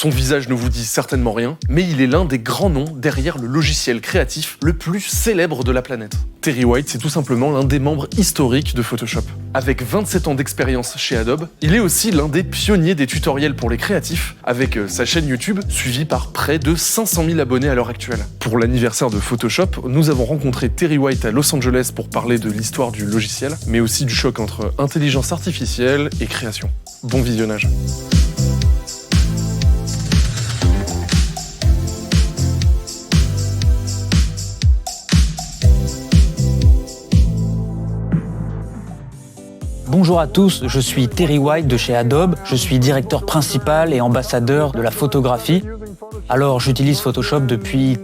Son visage ne vous dit certainement rien, mais il est l'un des grands noms derrière le logiciel créatif le plus célèbre de la planète. Terry White, c'est tout simplement l'un des membres historiques de Photoshop. Avec 27 ans d'expérience chez Adobe, il est aussi l'un des pionniers des tutoriels pour les créatifs, avec sa chaîne YouTube, suivie par près de 500 000 abonnés à l'heure actuelle. Pour l'anniversaire de Photoshop, nous avons rencontré Terry White à Los Angeles pour parler de l'histoire du logiciel, mais aussi du choc entre intelligence artificielle et création. Bon visionnage. Bonjour à tous, je suis Terry White de chez Adobe, je suis directeur principal et ambassadeur de la photographie. Alors j'utilise Photoshop depuis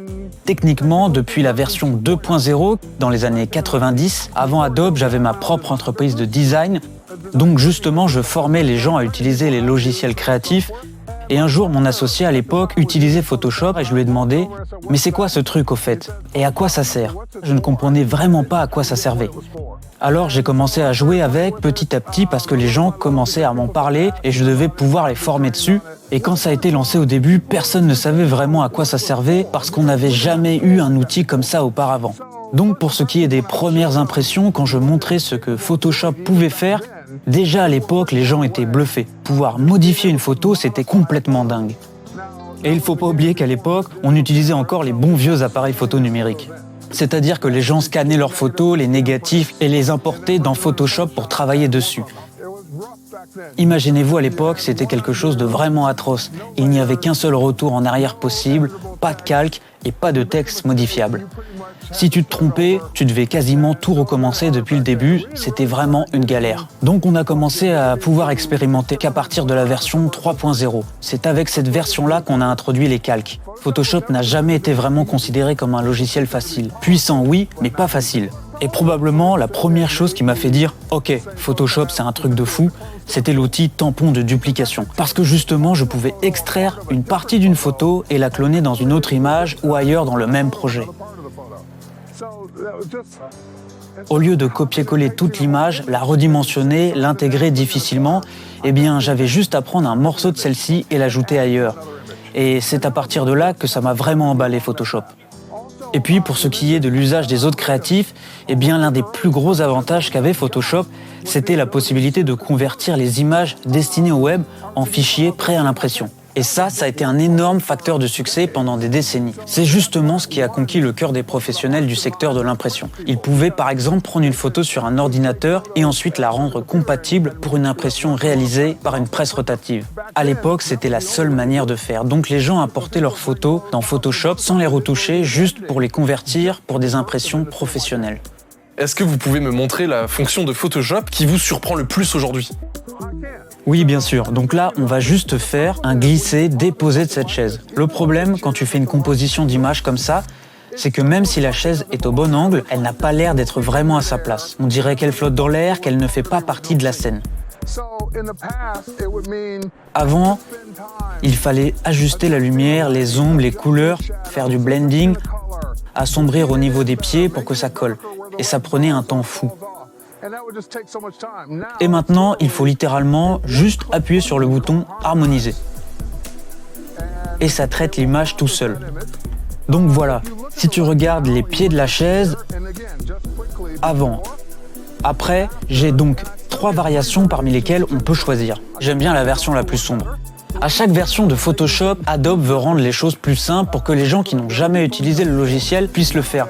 la version 2.0 dans les années 90. Avant Adobe, j'avais ma propre entreprise de design, donc justement je formais les gens à utiliser les logiciels créatifs. Et un jour, mon associé à l'époque utilisait Photoshop et je lui ai demandé « Mais c'est quoi ce truc au fait? Et à quoi ça sert ?» Je ne comprenais vraiment pas à quoi ça servait. Alors j'ai commencé à jouer avec petit à petit parce que les gens commençaient à m'en parler et je devais pouvoir les former dessus. Et quand ça a été lancé au début, personne ne savait vraiment à quoi ça servait parce qu'on n'avait jamais eu un outil comme ça auparavant. Donc pour ce qui est des premières impressions, quand je montrais ce que Photoshop pouvait faire, déjà à l'époque, les gens étaient bluffés. Pouvoir modifier une photo, c'était complètement dingue. Et il faut pas oublier qu'à l'époque, on utilisait encore les bons vieux appareils photo numériques. C'est-à-dire que les gens scannaient leurs photos, les négatifs, et les importaient dans Photoshop pour travailler dessus. Imaginez-vous à l'époque, c'était quelque chose de vraiment atroce. Il n'y avait qu'un seul retour en arrière possible, pas de calque et pas de texte modifiable. Si tu te trompais, tu devais quasiment tout recommencer depuis le début, c'était vraiment une galère. Donc on a commencé à pouvoir expérimenter qu'à partir de la version 3.0. C'est avec cette version-là qu'on a introduit les calques. Photoshop n'a jamais été vraiment considéré comme un logiciel facile. Puissant oui, mais pas facile. Et probablement la première chose qui m'a fait dire « Ok, Photoshop c'est un truc de fou », c'était l'outil tampon de duplication. Parce que justement, je pouvais extraire une partie d'une photo et la cloner dans une autre image ou ailleurs dans le même projet. Au lieu de copier-coller toute l'image, la redimensionner, l'intégrer difficilement, eh bien j'avais juste à prendre un morceau de celle-ci et l'ajouter ailleurs. Et c'est à partir de là que ça m'a vraiment emballé Photoshop. Et puis pour ce qui est de l'usage des autres créatifs, eh bien l'un des plus gros avantages qu'avait Photoshop, c'était la possibilité de convertir les images destinées au web en fichiers prêts à l'impression. Et ça a été un énorme facteur de succès pendant des décennies. C'est justement ce qui a conquis le cœur des professionnels du secteur de l'impression. Ils pouvaient par exemple prendre une photo sur un ordinateur et ensuite la rendre compatible pour une impression réalisée par une presse rotative. À l'époque, c'était la seule manière de faire. Donc les gens importaient leurs photos dans Photoshop sans les retoucher, juste pour les convertir pour des impressions professionnelles. Est-ce que vous pouvez me montrer la fonction de Photoshop qui vous surprend le plus aujourd'hui ? Oui, bien sûr. Donc là, on va juste faire un glisser-déposer de cette chaise. Le problème, quand tu fais une composition d'images comme ça, c'est que même si la chaise est au bon angle, elle n'a pas l'air d'être vraiment à sa place. On dirait qu'elle flotte dans l'air, qu'elle ne fait pas partie de la scène. Avant, il fallait ajuster la lumière, les ombres, les couleurs, faire du blending, assombrir au niveau des pieds pour que ça colle. Et ça prenait un temps fou. Et maintenant, il faut littéralement juste appuyer sur le bouton « Harmoniser ». Et ça traite l'image tout seul. Donc voilà, si tu regardes les pieds de la chaise, avant, après, j'ai donc 3 variations parmi lesquelles on peut choisir. J'aime bien la version la plus sombre. À chaque version de Photoshop, Adobe veut rendre les choses plus simples pour que les gens qui n'ont jamais utilisé le logiciel puissent le faire.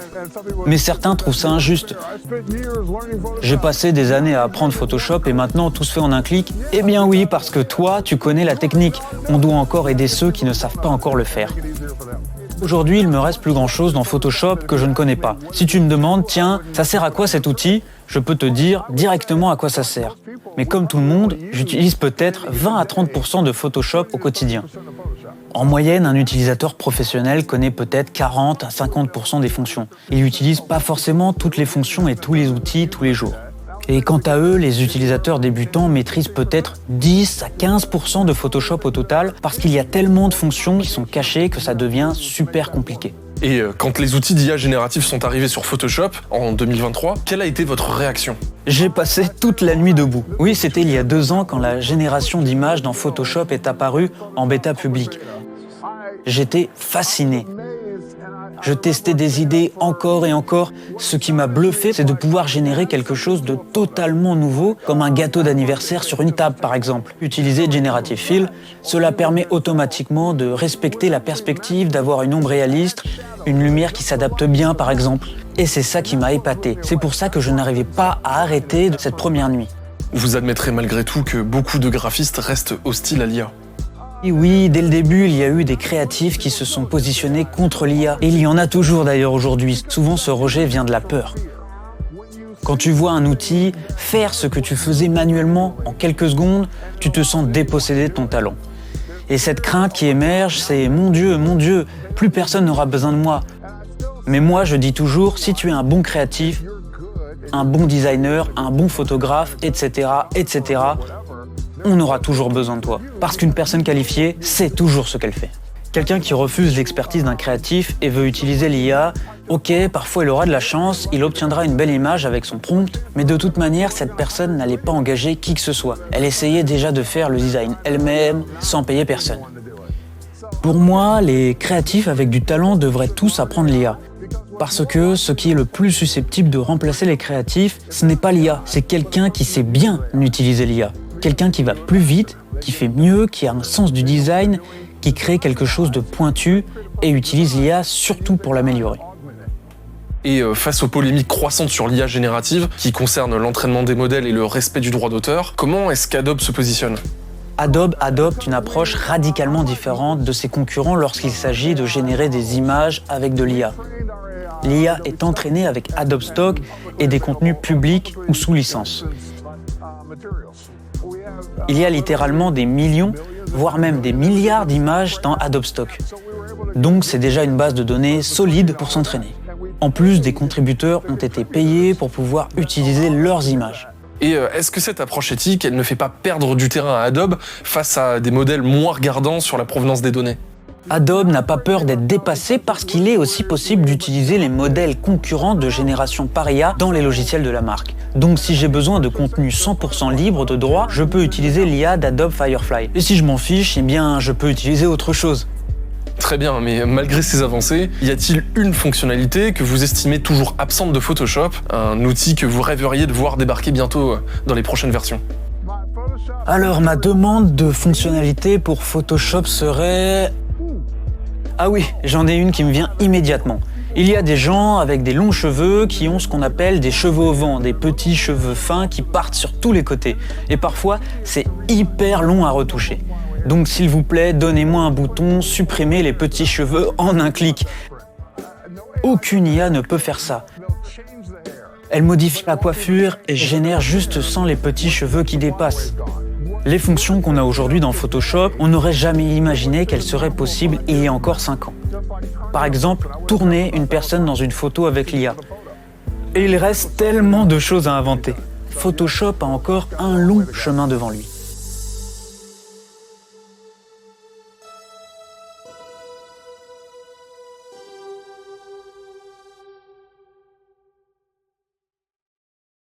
Mais certains trouvent ça injuste. J'ai passé des années à apprendre Photoshop et maintenant tout se fait en un clic. Eh bien oui, parce que toi, tu connais la technique. On doit encore aider ceux qui ne savent pas encore le faire. Aujourd'hui, il me reste plus grand-chose dans Photoshop que je ne connais pas. Si tu me demandes, tiens, ça sert à quoi cet outil ? Je peux te dire directement à quoi ça sert. Mais comme tout le monde, j'utilise peut-être 20 à 30% de Photoshop au quotidien. En moyenne, un utilisateur professionnel connaît peut-être 40 à 50% des fonctions. Il n'utilise pas forcément toutes les fonctions et tous les outils tous les jours. Et quant à eux, les utilisateurs débutants maîtrisent peut-être 10 à 15% de Photoshop au total parce qu'il y a tellement de fonctions qui sont cachées que ça devient super compliqué. Et quand les outils d'IA génératifs sont arrivés sur Photoshop en 2023, quelle a été votre réaction ? J'ai passé toute la nuit debout. Oui, c'était il y a 2 ans quand la génération d'images dans Photoshop est apparue en bêta publique. J'étais fasciné. Je testais des idées encore et encore. Ce qui m'a bluffé, c'est de pouvoir générer quelque chose de totalement nouveau, comme un gâteau d'anniversaire sur une table par exemple. Utiliser Generative Fill, cela permet automatiquement de respecter la perspective, d'avoir une ombre réaliste, une lumière qui s'adapte bien par exemple. Et c'est ça qui m'a épaté. C'est pour ça que je n'arrivais pas à arrêter de cette première nuit. Vous admettrez malgré tout que beaucoup de graphistes restent hostiles à l'IA. Et oui, dès le début, il y a eu des créatifs qui se sont positionnés contre l'IA. Et il y en a toujours d'ailleurs aujourd'hui. Souvent, ce rejet vient de la peur. Quand tu vois un outil faire ce que tu faisais manuellement en quelques secondes, tu te sens dépossédé de ton talent. Et cette crainte qui émerge, c'est « mon Dieu, plus personne n'aura besoin de moi ». Mais moi, je dis toujours, si tu es un bon créatif, un bon designer, un bon photographe, etc., on aura toujours besoin de toi. Parce qu'une personne qualifiée sait toujours ce qu'elle fait. Quelqu'un qui refuse l'expertise d'un créatif et veut utiliser l'IA, ok, parfois il aura de la chance, il obtiendra une belle image avec son prompt, mais de toute manière, cette personne n'allait pas engager qui que ce soit. Elle essayait déjà de faire le design elle-même, sans payer personne. Pour moi, les créatifs avec du talent devraient tous apprendre l'IA. Parce que ce qui est le plus susceptible de remplacer les créatifs, ce n'est pas l'IA, c'est quelqu'un qui sait bien utiliser l'IA. Quelqu'un qui va plus vite, qui fait mieux, qui a un sens du design, qui crée quelque chose de pointu et utilise l'IA surtout pour l'améliorer. Et face aux polémiques croissantes sur l'IA générative, qui concernent l'entraînement des modèles et le respect du droit d'auteur, comment est-ce qu'Adobe se positionne ? Adobe adopte une approche radicalement différente de ses concurrents lorsqu'il s'agit de générer des images avec de l'IA. L'IA est entraînée avec Adobe Stock et des contenus publics ou sous licence. Il y a littéralement des millions, voire même des milliards d'images dans Adobe Stock. Donc c'est déjà une base de données solide pour s'entraîner. En plus, des contributeurs ont été payés pour pouvoir utiliser leurs images. Et est-ce que cette approche éthique, elle ne fait pas perdre du terrain à Adobe face à des modèles moins regardants sur la provenance des données ? Adobe n'a pas peur d'être dépassé parce qu'il est aussi possible d'utiliser les modèles concurrents de génération par IA dans les logiciels de la marque. Donc si j'ai besoin de contenu 100% libre de droit, je peux utiliser l'IA d'Adobe Firefly. Et si je m'en fiche, eh bien je peux utiliser autre chose. Très bien, mais malgré ces avancées, y a-t-il une fonctionnalité que vous estimez toujours absente de Photoshop, un outil que vous rêveriez de voir débarquer bientôt dans les prochaines versions ? Alors ma demande de fonctionnalité pour Photoshop serait... Ah oui, j'en ai une qui me vient immédiatement. Il y a des gens avec des longs cheveux qui ont ce qu'on appelle des cheveux au vent, des petits cheveux fins qui partent sur tous les côtés. Et parfois, c'est hyper long à retoucher. Donc s'il vous plaît, donnez-moi un bouton, supprimez les petits cheveux en un clic. Aucune IA ne peut faire ça. Elle modifie la coiffure et génère juste sans les petits cheveux qui dépassent. Les fonctions qu'on a aujourd'hui dans Photoshop, on n'aurait jamais imaginé qu'elles seraient possibles il y a encore 5 ans. Par exemple, tourner une personne dans une photo avec l'IA. Et il reste tellement de choses à inventer. Photoshop a encore un long chemin devant lui.